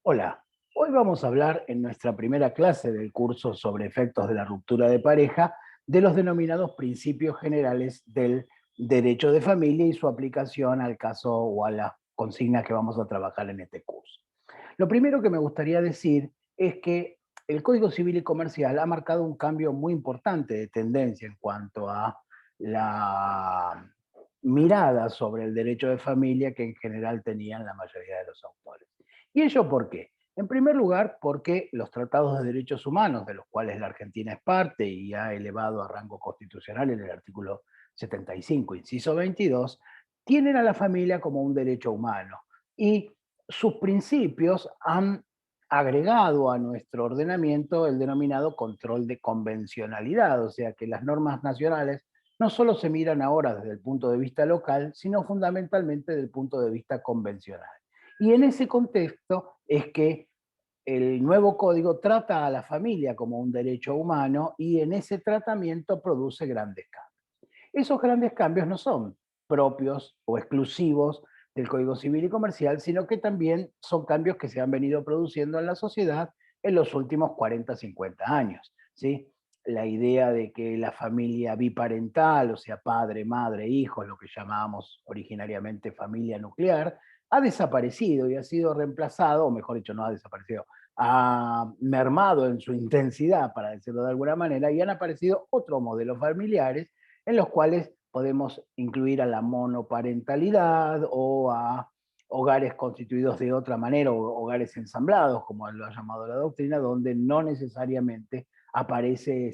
Hola, hoy vamos a hablar en nuestra primera clase del curso sobre efectos de la ruptura de pareja de los denominados principios generales del derecho de familia y su aplicación al caso o a la consigna que vamos a trabajar en este curso. Lo primero que me gustaría decir es que el Código Civil y Comercial ha marcado un cambio muy importante de tendencia en cuanto a la mirada sobre el derecho de familia que en general tenían la mayoría de los autores. ¿Y ello por qué? En primer lugar, porque los tratados de derechos humanos, de los cuales la Argentina es parte y ha elevado a rango constitucional en el artículo 75, inciso 22, tienen a la familia como un derecho humano y sus principios han agregado a nuestro ordenamiento el denominado control de convencionalidad, o sea que las normas nacionales no solo se miran ahora desde el punto de vista local, sino fundamentalmente desde el punto de vista convencional. Y en ese contexto es que el nuevo código trata a la familia como un derecho humano y en ese tratamiento produce grandes cambios. Esos grandes cambios no son propios o exclusivos del Código Civil y Comercial, sino que también son cambios que se han venido produciendo en la sociedad en los últimos 40, 50 años. ¿Sí? La idea de que la familia biparental, o sea, padre, madre, hijos, lo que llamábamos originariamente familia nuclear, ha desaparecido y ha sido reemplazado, o mejor dicho, no ha desaparecido, ha mermado en su intensidad, para decirlo de alguna manera, y han aparecido otros modelos familiares en los cuales podemos incluir a la monoparentalidad o a hogares constituidos de otra manera, o hogares ensamblados, como lo ha llamado la doctrina, donde no necesariamente aparece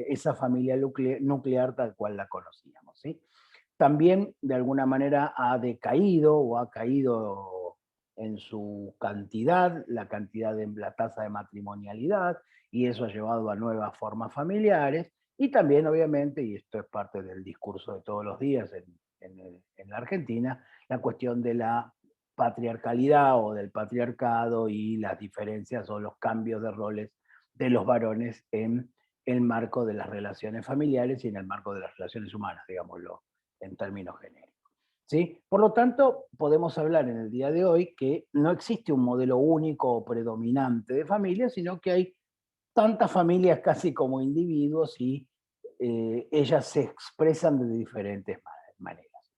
esa familia nuclear tal cual la conocíamos. ¿Sí? También de alguna manera ha decaído o ha caído en su cantidad, la cantidad de la tasa de matrimonialidad, y eso ha llevado a nuevas formas familiares, y también obviamente, y esto es parte del discurso de todos los días en la Argentina, la cuestión de la patriarcalidad o del patriarcado y las diferencias o los cambios de roles de los varones en el marco de las relaciones familiares y en el marco de las relaciones humanas, digámoslo en términos genéricos. ¿Sí? Por lo tanto, podemos hablar en el día de hoy que no existe un modelo único o predominante de familia, sino que hay tantas familias casi como individuos y ellas se expresan de diferentes maneras.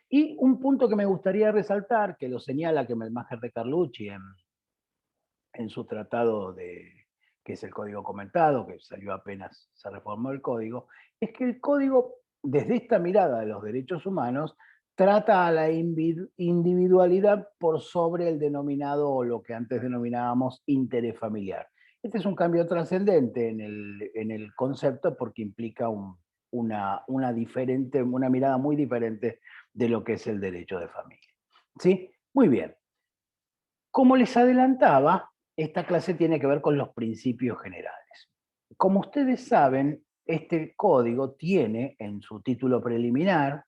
Y un punto que me gustaría resaltar, que lo señala Kemalmacher de Carlucci en su tratado que es el Código Comentado, que salió apenas se reformó el Código, es que el Código, desde esta mirada de los derechos humanos, trata a la individualidad por sobre el denominado o lo que antes denominábamos interés familiar. Este es un cambio trascendente en el concepto porque implica una mirada muy diferente de lo que es el derecho de familia. ¿Sí? Muy bien. Como les adelantaba, esta clase tiene que ver con los principios generales. Como ustedes saben, este código tiene en su título preliminar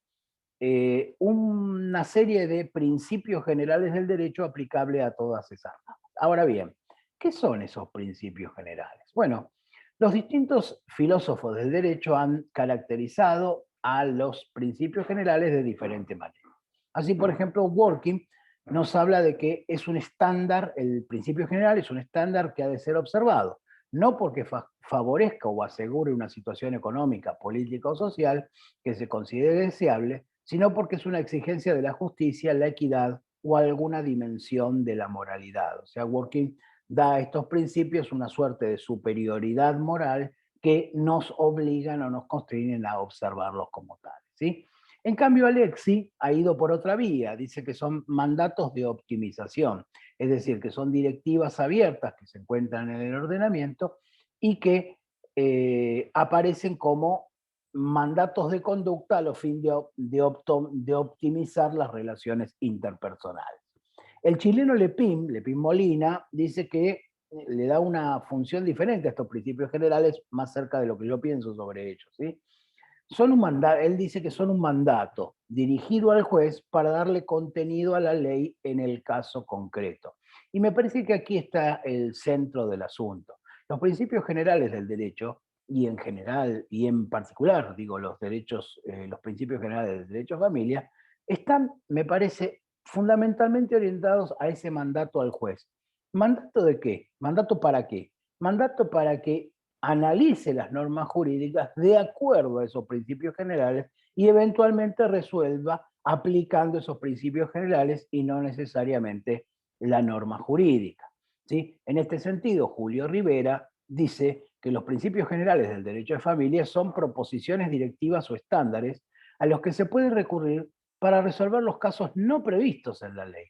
una serie de principios generales del derecho aplicable a todas esas ramas. Ahora bien, ¿qué son esos principios generales? Bueno, los distintos filósofos del derecho han caracterizado a los principios generales de diferente manera. Así, por ejemplo, Working nos habla de que es un estándar, el principio general es un estándar que ha de ser observado, no porque favorezca o asegure una situación económica, política o social que se considere deseable, sino porque es una exigencia de la justicia, la equidad o alguna dimensión de la moralidad. O sea, Working da a estos principios una suerte de superioridad moral que nos obligan o nos constriñen a observarlos como tales. ¿Sí? En cambio, Alexi ha ido por otra vía, dice que son mandatos de optimización, es decir, que son directivas abiertas que se encuentran en el ordenamiento y que aparecen como mandatos de conducta a los fin de optimizar las relaciones interpersonales. El chileno Lepín Molina, dice que le da una función diferente a estos principios generales, más cerca de lo que yo pienso sobre ellos. ¿Sí? Son un mandato, él dice que son un mandato dirigido al juez para darle contenido a la ley en el caso concreto. Y me parece que aquí está el centro del asunto. Los principios generales del derecho, y en general, y en particular, digo, los derechos, los principios generales del derecho a familia, están, me parece, fundamentalmente orientados a ese mandato al juez. ¿Mandato de qué? ¿Mandato para qué? Mandato para que analice las normas jurídicas de acuerdo a esos principios generales y eventualmente resuelva aplicando esos principios generales y no necesariamente la norma jurídica. ¿Sí? En este sentido, Julio Rivera dice que los principios generales del derecho de familia son proposiciones directivas o estándares a los que se puede recurrir para resolver los casos no previstos en la ley,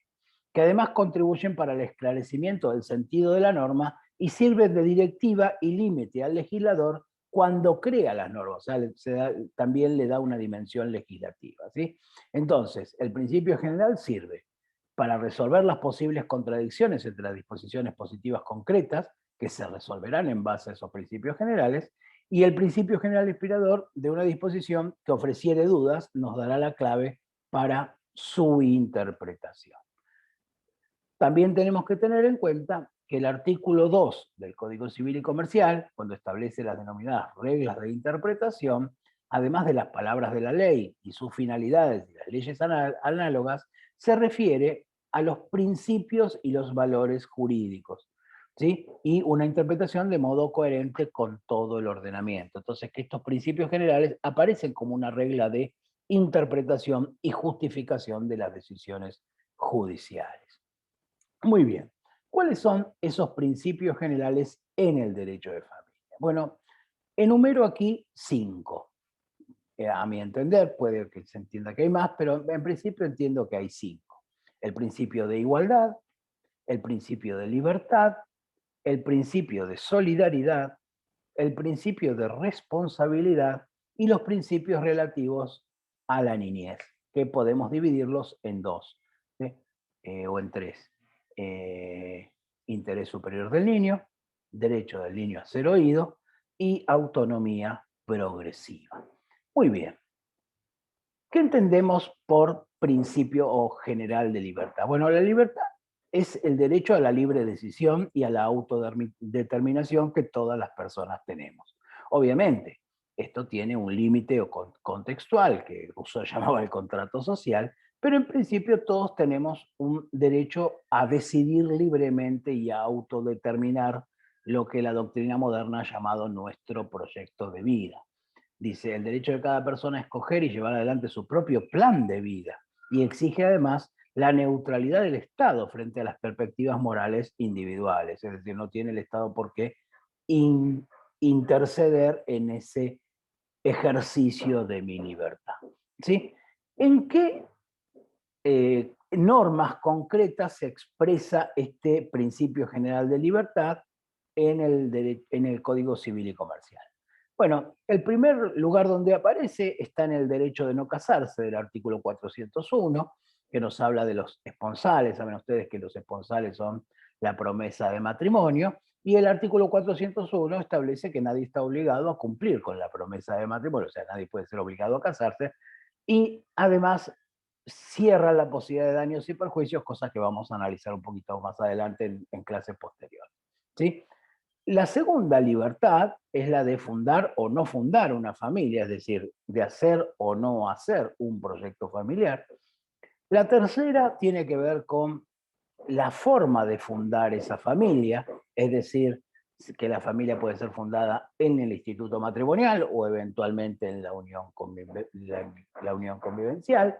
que además contribuyen para el esclarecimiento del sentido de la norma y sirven de directiva y límite al legislador cuando crea las normas, o sea, también le da una dimensión legislativa. ¿Sí? Entonces, el principio general sirve para resolver las posibles contradicciones entre las disposiciones positivas concretas, que se resolverán en base a esos principios generales, y el principio general inspirador de una disposición que ofreciere dudas nos dará la clave para su interpretación. También tenemos que tener en cuenta que el artículo 2 del Código Civil y Comercial, cuando establece las denominadas reglas de interpretación, además de las palabras de la ley y sus finalidades y las leyes análogas, se refiere a los principios y los valores jurídicos, ¿sí? Y una interpretación de modo coherente con todo el ordenamiento. Entonces, que estos principios generales aparecen como una regla de interpretación y justificación de las decisiones judiciales. Muy bien. ¿Cuáles son esos principios generales en el derecho de familia? Bueno, enumero aquí 5. A mi entender, puede que se entienda que hay más, pero en principio entiendo que hay 5. El principio de igualdad, el principio de libertad, el principio de solidaridad, el principio de responsabilidad y los principios relativos a la niñez, que podemos dividirlos en 2, ¿sí? O en 3. Eh, Interés superior del niño, derecho del niño a ser oído y autonomía progresiva. Muy bien. ¿Qué entendemos por principio o general de libertad? Bueno, la libertad es el derecho a la libre decisión y a la autodeterminación que todas las personas tenemos. Obviamente, esto tiene un límite contextual que Rousseau llamaba el contrato social, pero en principio todos tenemos un derecho a decidir libremente y a autodeterminar lo que la doctrina moderna ha llamado nuestro proyecto de vida. Dice, el derecho de cada persona a escoger y llevar adelante su propio plan de vida y exige además la neutralidad del Estado frente a las perspectivas morales individuales. Es decir, no tiene el Estado por qué interceder en ese ejercicio de mi libertad. ¿Sí? ¿En qué normas concretas se expresa este principio general de libertad en el Código Civil y Comercial? Bueno, el primer lugar donde aparece está en el derecho de no casarse, del artículo 401, que nos habla de los esponsales. Saben ustedes que los esponsales son la promesa de matrimonio, y el artículo 401 establece que nadie está obligado a cumplir con la promesa de matrimonio, o sea, nadie puede ser obligado a casarse, y además cierra la posibilidad de daños y perjuicios, cosas que vamos a analizar un poquito más adelante en clases posteriores. ¿Sí? La segunda libertad es la de fundar o no fundar una familia, es decir, de hacer o no hacer un proyecto familiar. La tercera tiene que ver con la forma de fundar esa familia, es decir, que la familia puede ser fundada en el instituto matrimonial o eventualmente en la unión convivencial,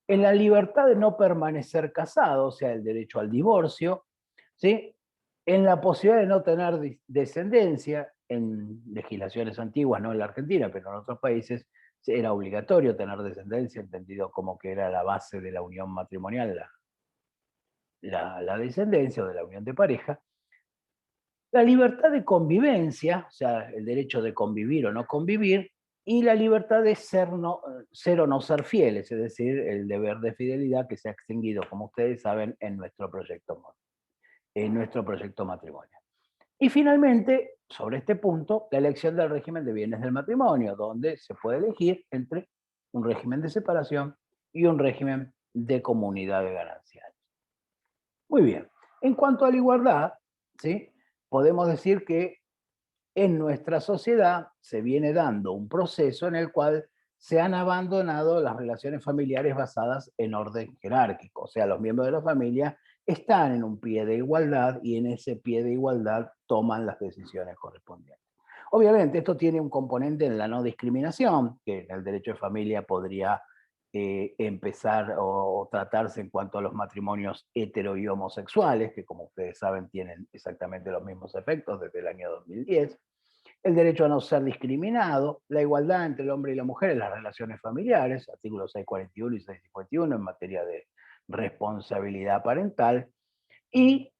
en la libertad de no permanecer casado, o sea, el derecho al divorcio, ¿sí? En la posibilidad de no tener descendencia, en legislaciones antiguas, no en la Argentina, pero en otros países, era obligatorio tener descendencia, entendido como que era la base de la unión matrimonial, la descendencia o de la unión de pareja. La libertad de convivencia, o sea, el derecho de convivir o no convivir, y la libertad de ser o no ser fieles, es decir, el deber de fidelidad que se ha extinguido, como ustedes saben, en nuestro proyecto matrimonial. Y finalmente, sobre este punto, la elección del régimen de bienes del matrimonio, donde se puede elegir entre un régimen de separación y un régimen de comunidad de gananciales. Muy bien. En cuanto a la igualdad, ¿sí? Podemos decir que en nuestra sociedad se viene dando un proceso en el cual se han abandonado las relaciones familiares basadas en orden jerárquico, o sea, los miembros de la familia están en un pie de igualdad y en ese pie de igualdad toman las decisiones correspondientes. Obviamente esto tiene un componente en la no discriminación, que en el derecho de familia podría empezar o tratarse en cuanto a los matrimonios hetero y homosexuales, que como ustedes saben tienen exactamente los mismos efectos desde el año 2010, el derecho a no ser discriminado, la igualdad entre el hombre y la mujer en las relaciones familiares, artículos 641 y 651 en materia de responsabilidad parental, y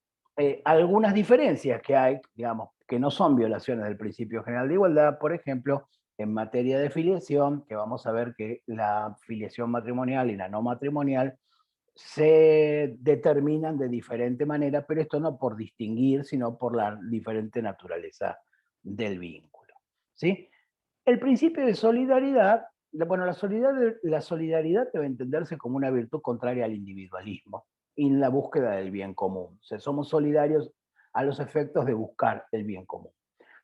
algunas diferencias que hay, digamos, que no son violaciones del principio general de igualdad, por ejemplo, en materia de filiación, que vamos a ver que la filiación matrimonial y la no matrimonial se determinan de diferente manera, pero esto no por distinguir, sino por la diferente naturaleza del vínculo. ¿Sí? El principio de solidaridad, bueno, la solidaridad debe entenderse como una virtud contraria al individualismo y en la búsqueda del bien común. O sea, somos solidarios a los efectos de buscar el bien común.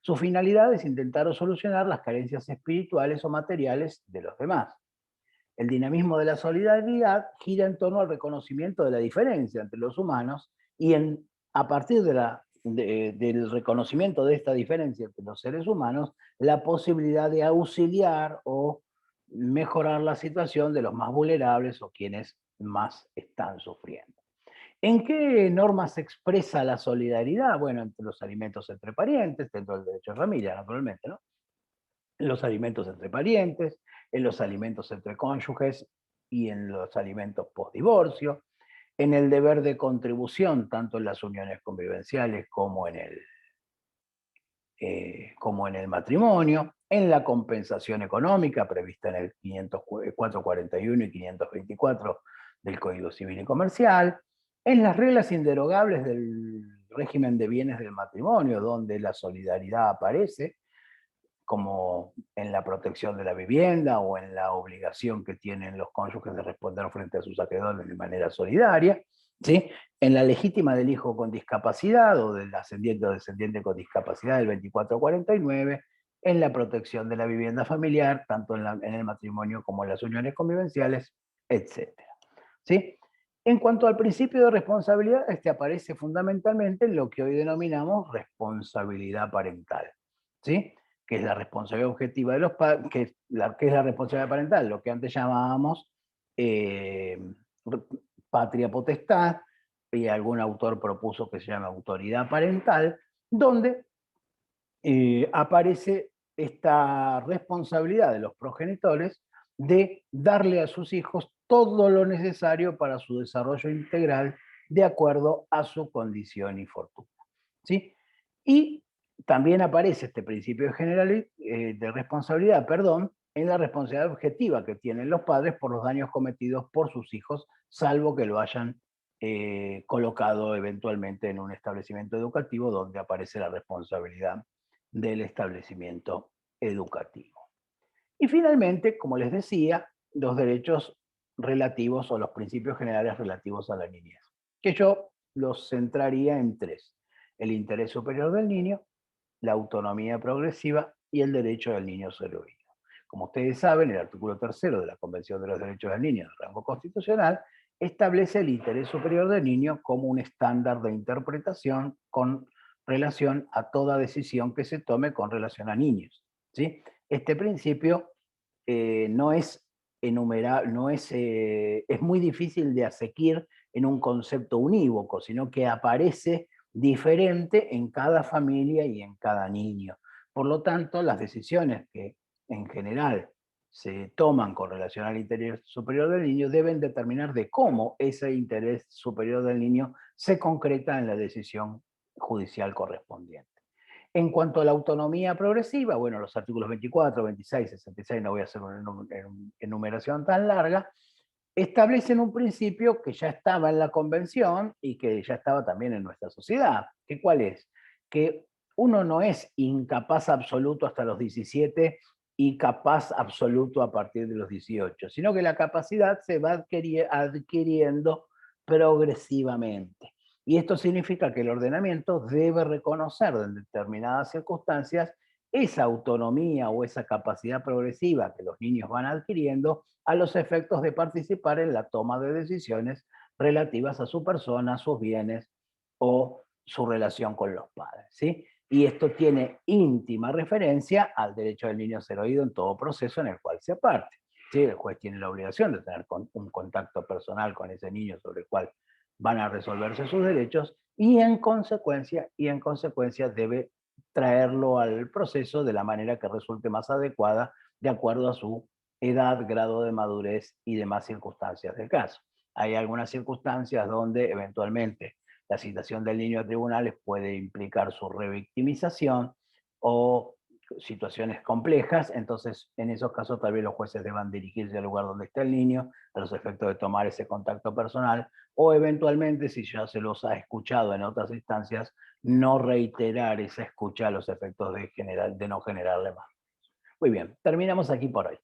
Su finalidad es intentar solucionar las carencias espirituales o materiales de los demás. El dinamismo de la solidaridad gira en torno al reconocimiento de la diferencia entre los humanos y a partir del reconocimiento de esta diferencia entre los seres humanos, la posibilidad de auxiliar o mejorar la situación de los más vulnerables o quienes más están sufriendo. ¿En qué normas se expresa la solidaridad? Bueno, entre los alimentos entre parientes, dentro del derecho de familia, naturalmente, ¿no? En los alimentos entre parientes, en los alimentos entre cónyuges y en los alimentos post-divorcio, en el deber de contribución, tanto en las uniones convivenciales como en el matrimonio, en la compensación económica prevista en el 441 y 524 del Código Civil y Comercial, en las reglas inderogables del régimen de bienes del matrimonio, donde la solidaridad aparece, como en la protección de la vivienda o en la obligación que tienen los cónyuges de responder frente a sus acreedores de manera solidaria, ¿sí? En la legítima del hijo con discapacidad o del ascendiente o descendiente con discapacidad del 2449, en la protección de la vivienda familiar, tanto en el matrimonio como en las uniones convivenciales, etcétera, ¿sí? En cuanto al principio de responsabilidad, este aparece fundamentalmente en lo que hoy denominamos responsabilidad parental, ¿sí? Que es la responsabilidad objetiva de los padres, que es la responsabilidad parental, lo que antes llamábamos eh, patria potestad, y algún autor propuso que se llame autoridad parental, donde aparece esta responsabilidad de los progenitores de darle a sus hijos todo lo necesario para su desarrollo integral de acuerdo a su condición y fortuna. ¿Sí? Y también aparece este principio general de responsabilidad, perdón, en la responsabilidad objetiva que tienen los padres por los daños cometidos por sus hijos, salvo que lo hayan colocado eventualmente en un establecimiento educativo donde aparece la responsabilidad del establecimiento educativo. Y finalmente, como les decía, los derechos relativos o los principios generales relativos a la niñez, que yo los centraría en tres: el interés superior del niño, la autonomía progresiva y el derecho del niño a ser oído. Como ustedes saben, el artículo tercero de la Convención de los Derechos del Niño de rango constitucional establece el interés superior del niño como un estándar de interpretación con relación a toda decisión que se tome con relación a niños, ¿sí? Este principio no es enumerable, es muy difícil de asequir en un concepto unívoco, sino que aparece diferente en cada familia y en cada niño. Por lo tanto, las decisiones que en general se toman con relación al interés superior del niño deben determinar de cómo ese interés superior del niño se concreta en la decisión judicial correspondiente. En cuanto a la autonomía progresiva, bueno, los artículos 24, 26, 66, no voy a hacer una enumeración tan larga, establecen un principio que ya estaba en la Convención y que ya estaba también en nuestra sociedad. ¿Que ¿Cuál es? Que uno no es incapaz absoluto hasta los 17 y capaz absoluto a partir de los 18, sino que la capacidad se va adquiriendo progresivamente. Y esto significa que el ordenamiento debe reconocer en determinadas circunstancias esa autonomía o esa capacidad progresiva que los niños van adquiriendo a los efectos de participar en la toma de decisiones relativas a su persona, sus bienes o su relación con los padres, ¿sí? Y esto tiene íntima referencia al derecho del niño a ser oído en todo proceso en el cual se aparte. ¿Sí? El juez tiene la obligación de tener un contacto personal con ese niño sobre el cual van a resolverse sus derechos y en consecuencia debe traerlo al proceso de la manera que resulte más adecuada de acuerdo a su edad, grado de madurez y demás circunstancias del caso. Hay algunas circunstancias donde eventualmente la citación del niño a tribunales puede implicar su revictimización o situaciones complejas, entonces en esos casos tal vez los jueces deban dirigirse al lugar donde está el niño a los efectos de tomar ese contacto personal o eventualmente, si ya se los ha escuchado en otras instancias, no reiterar esa escucha a los efectos de no generarle más. Muy bien, terminamos aquí por hoy.